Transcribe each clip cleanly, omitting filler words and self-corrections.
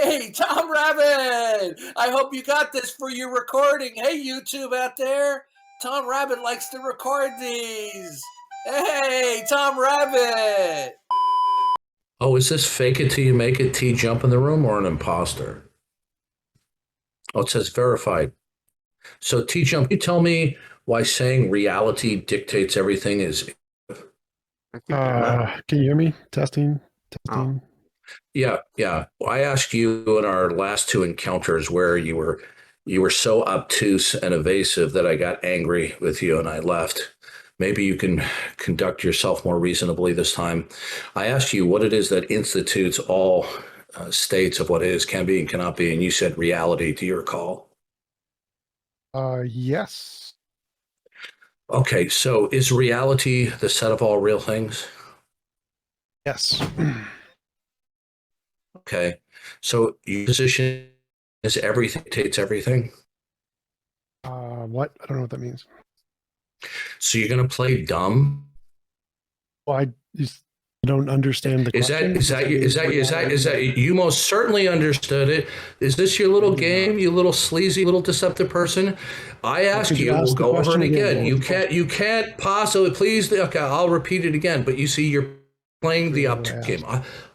Hey, Tom Rabbit! I hope you got this for your recording. Hey, YouTube out there. Tom Rabbit likes to record these. Hey, Tom Rabbit! Oh, is this fake it till you make it Tjump in the room or an imposter? Oh, it says verified. So Tjump, you tell me why saying reality dictates everything is. Can you hear me? Testing. Oh. Yeah. Well, I asked you in our last two encounters where you were so obtuse and evasive that I got angry with you and I left. Maybe you can conduct yourself more reasonably this time. I asked you what it is that institutes all states of what is, can be, and cannot be, and you said reality. Do you recall? Yes. Okay, so is reality the set of all real things? Yes. Okay, so your position is everything dictates everything? What? I don't know what that means. So you're going to play dumb? Well, you don't understand the question. Is that you most certainly understood it. Is this your little game, you little sleazy, little deceptive person? I asked you, we'll go over it again. You can't possibly, please, okay, I'll repeat it again, but you see, you're playing the obtuse game.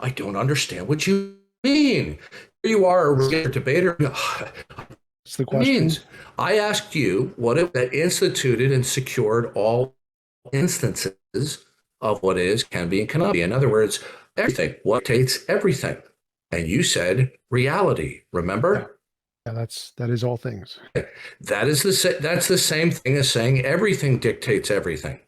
I don't understand what you mean. Here you are, a debater. What's the question? I asked you what it that instituted and secured all instances of what is, can be, and cannot be. In other words, everything. What dictates everything? And you said reality. Remember? Yeah, that is all things. That's the same thing as saying everything dictates everything.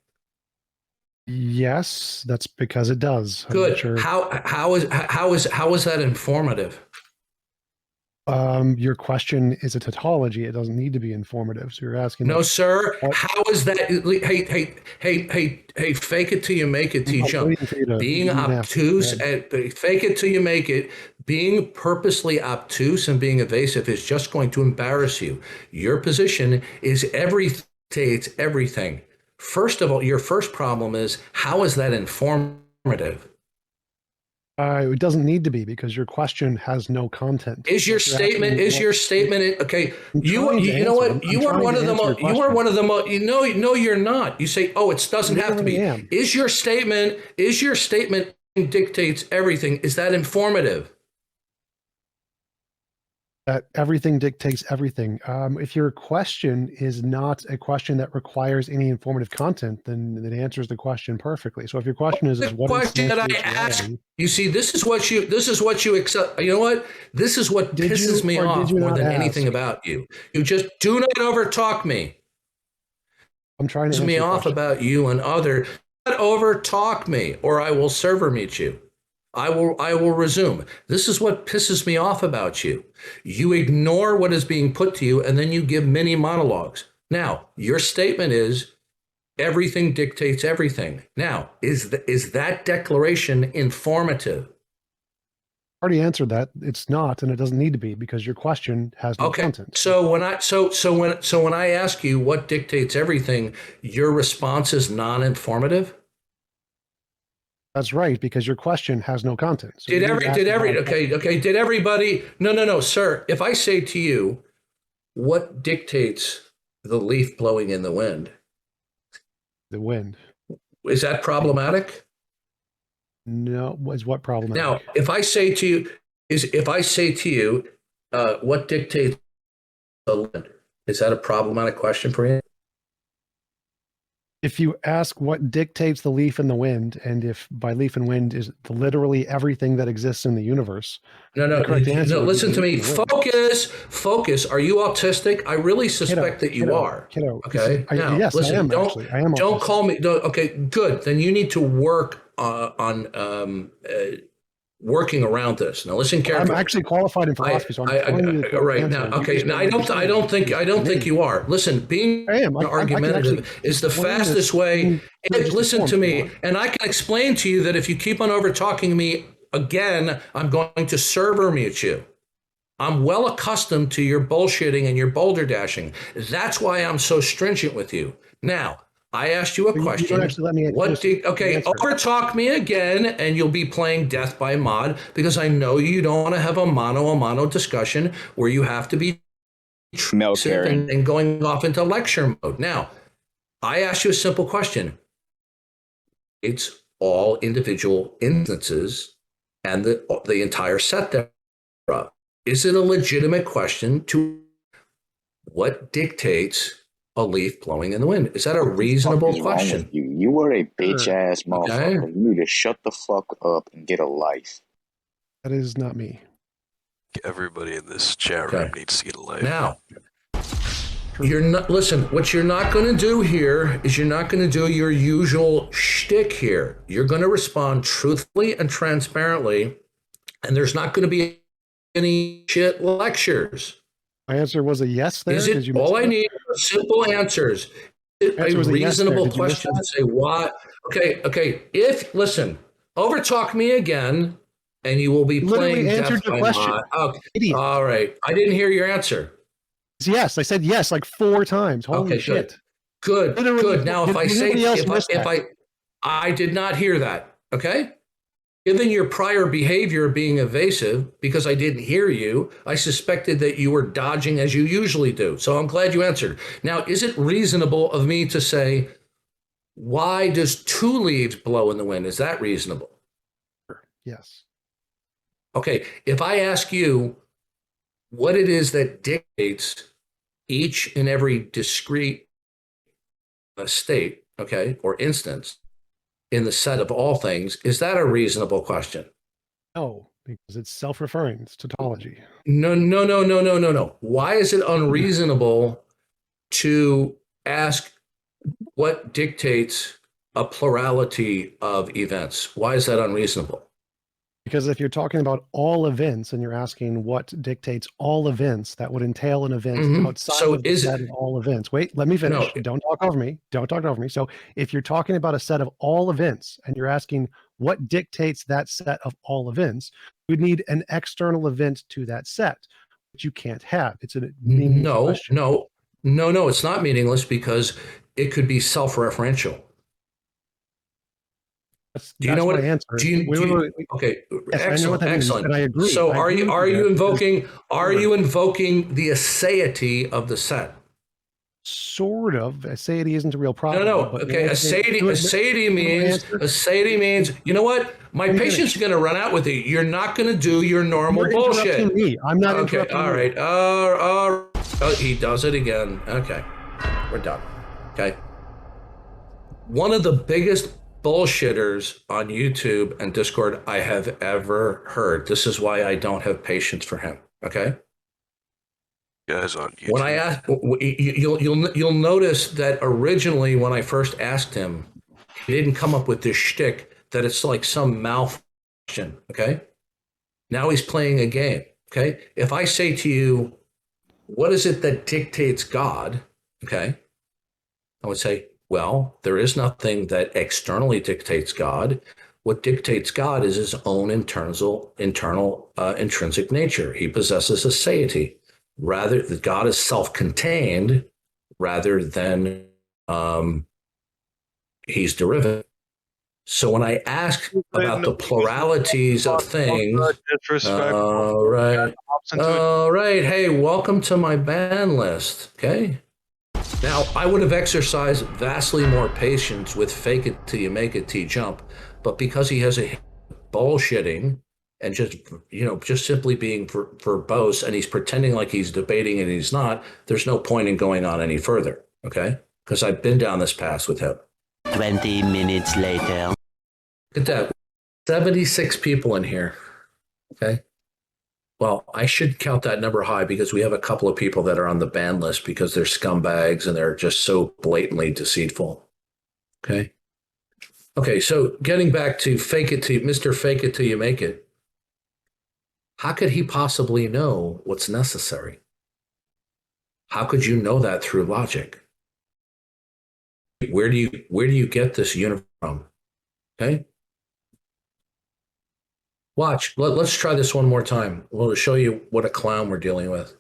Yes, that's because it does. Good. Sure. How is that informative? Your question is a tautology. It doesn't need to be informative. So you're asking. No, sir. How is that? Hey, fake it till you make it, Tjump. Being obtuse, fake it till you make it. Being purposely obtuse and being evasive is just going to embarrass you. Your position is it's everything. First of all, your first problem is, how is that informative? It doesn't need to be because your question has no content. Is your statement okay? You know what? You are one of the most. No, you're not. You say, oh, it doesn't have to be. Is your statement dictates everything? Is that informative? That everything dictates everything. If your question is not a question that requires any informative content, then it answers the question perfectly. So if your question is what question that I ask, you see, this is what you accept. You know what? This is what pisses me off more than anything about you. You just do not overtalk me. I'm trying to piss me off about you and other. Do not overtalk me, or I will server meet you. I will resume. This is what pisses me off about you. You ignore what is being put to you, and then you give mini monologues. Now, your statement is everything dictates everything. Now, is that declaration informative? I already answered that. It's not, and it doesn't need to be because your question has no content. So when I ask you what dictates everything, your response is non-informative? That's right, because your question has no content. So did everybody? No, sir. If I say to you, what dictates the leaf blowing in the wind? The wind. Is that problematic? No. Is what problematic? Now, if I say to you, what dictates the wind? Is that a problematic question for you? If you ask what dictates the leaf and the wind, and if by leaf and wind is literally everything that exists in the universe. No, listen to me. Focus. Are you autistic? I really suspect that you are. Okay. Yes, listen, I am actually. I am autistic. Don't call me. Okay, good. Then you need to work on working around this. Now listen carefully. I'm actually qualified in philosophy, so I'm right now. Okay, now I don't think you are. Listen, being argumentative is the fastest way. Listen to me, and I can explain to you that if you keep on over talking me again, I'm going to server mute you. I'm well accustomed to your bullshitting and your boulder dashing. That's why I'm so stringent with you. Now, I asked you a You question. don't actually let me Okay, answer. overtalk me again, and you'll be playing Death by Mod because I know you don't want to have a mano discussion where you have to be and going off into lecture mode. Now, I asked you a simple question. It's all individual instances and the entire set thereof. Is it a legitimate question to what dictates a leaf blowing in the wind? Is that a reasonable question? You were a bitch ass motherfucker. Okay. You need to shut the fuck up and get a life. That is not me. Everybody in this chat room needs to get a life. Now, you're not, listen, what you're not going to do here is you're not going to do your usual shtick here. You're going to respond truthfully and transparently, and there's not going to be any shit lectures. My answer was a yes there. Is it all I need are simple answers? Is it a reasonable question to say why? Okay. Listen, overtalk me again, and you will be playing Death by Mod. Okay. All right. I didn't hear your answer. Yes, I said yes like 4 times. Holy shit. Good. Now, I did not hear that. Okay. Given your prior behavior being evasive, because I didn't hear you, I suspected that you were dodging as you usually do. So I'm glad you answered. Now, is it reasonable of me to say, why does 2 leaves blow in the wind? Is that reasonable? Yes. Okay. If I ask you what it is that dictates each and every discrete state, okay, or instance, in the set of all things, is that a reasonable question? No, because it's self-referring. It's tautology. No. Why is it unreasonable to ask what dictates a plurality of events? Why is that unreasonable? Because if you're talking about all events and you're asking what dictates all events, that would entail an event outside of the set of all events. Wait, let me finish. No. Don't talk over me. So if you're talking about a set of all events and you're asking what dictates that set of all events, you'd need an external event to that set, which you can't have. It's a meaningless question. No, it's not meaningless because it could be self-referential. Do you know what? Answer. Okay, yes, excellent. And I agree. So are you invoking the aseity of the set? Sort of. Aseity isn't a real problem. No. Okay, aseity means. You know what? My patience is going to run out with you. You're not going to do your normal bullshit. Me. I'm not interrupting. All right. Oh, he does it again. Okay, we're done. Okay. One of the biggest bullshitters on YouTube and Discord I have ever heard. This is why I don't have patience for him. Okay. Guys on YouTube. When I ask, you'll notice that originally when I first asked him, he didn't come up with this shtick that it's like some mouth question. Okay. Now he's playing a game. Okay. If I say to you, what is it that dictates God? Okay. I would say, well, there is nothing that externally dictates God. What dictates God is his own internal intrinsic nature. He possesses a aseity. Rather, God is self-contained rather than he's derivative. So when I ask about the pluralities of things, all right. Hey, welcome to my ban list. Okay. Now, I would have exercised vastly more patience with fake it till you make it Tjump, but because he has a bullshitting and just simply being verbose and he's pretending like he's debating and he's not, there's no point in going on any further, okay? Because I've been down this path with him. 20 minutes later. Look at that. 76 people in here, okay? Well, I should count that number high because we have a couple of people that are on the ban list because they're scumbags and they're just so blatantly deceitful. Okay. So getting back to Mr. Fake It Till You Make It. How could he possibly know what's necessary? How could you know that through logic? Where do you get this universe from? Okay. Watch. Let's try this one more time. We'll show you what a clown we're dealing with.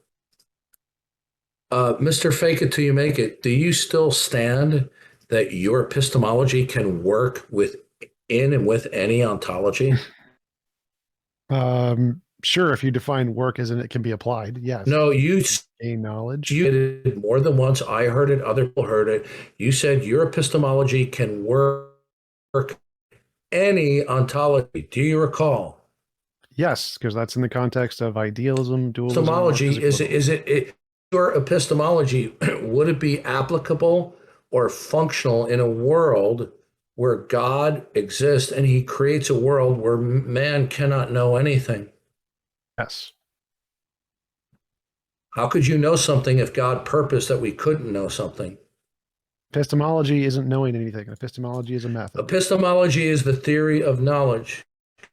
Mr. Fake It Till You Make It, do you still stand that your epistemology can work within and with any ontology? Sure, if you define work as in it can be applied, yes. No, you gain knowledge. You did it more than once. I heard it. Other people heard it. You said your epistemology can work any ontology. Do you recall? Yes, because that's in the context of idealism, dualism. Epistemology is it your epistemology? Would it be applicable or functional in a world where God exists and He creates a world where man cannot know anything? Yes. How could you know something if God purposed that we couldn't know something? Epistemology isn't knowing anything. Epistemology is a method. Epistemology is the theory of knowledge.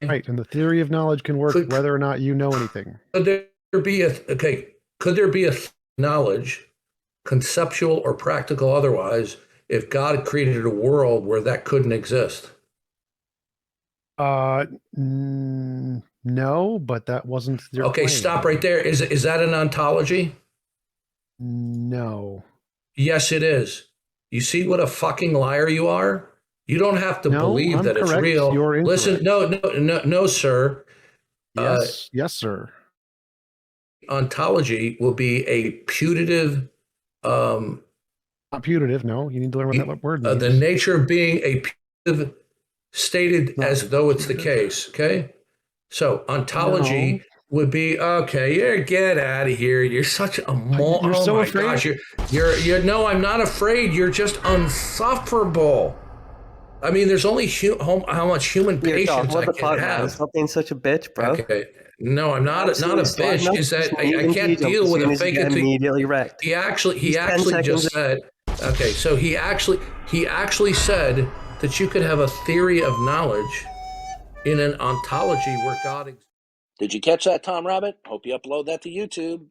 Right, and the theory of knowledge can work whether or not you know anything. Could there be a knowledge, conceptual or practical otherwise, if God created a world where that couldn't exist? No, but that wasn't their Okay, claim. stop right there. Is that an ontology? No. Yes, it is. You see what a fucking liar you are? You don't have to believe that it's real. Listen, no, sir. Yes, yes, sir. Ontology will be a putative. Not putative. No, you need to learn what that word means. The nature of being a putative, stated as though it's the case. Okay, so ontology would be okay. Get out of here. You're such a moron. You're so afraid. Gosh, you're no. I'm not afraid. You're just unsufferable. I mean, there's only how much human patience I can have. Stop being such a bitch, bro. Okay. No, I'm not. Not a bitch. Is that I can't deal with a fake immediately wrecked. He actually just said. Okay, so he actually said that you could have a theory of knowledge in an ontology where God exists. Did you catch that, Tom Rabbit? Hope you upload that to YouTube.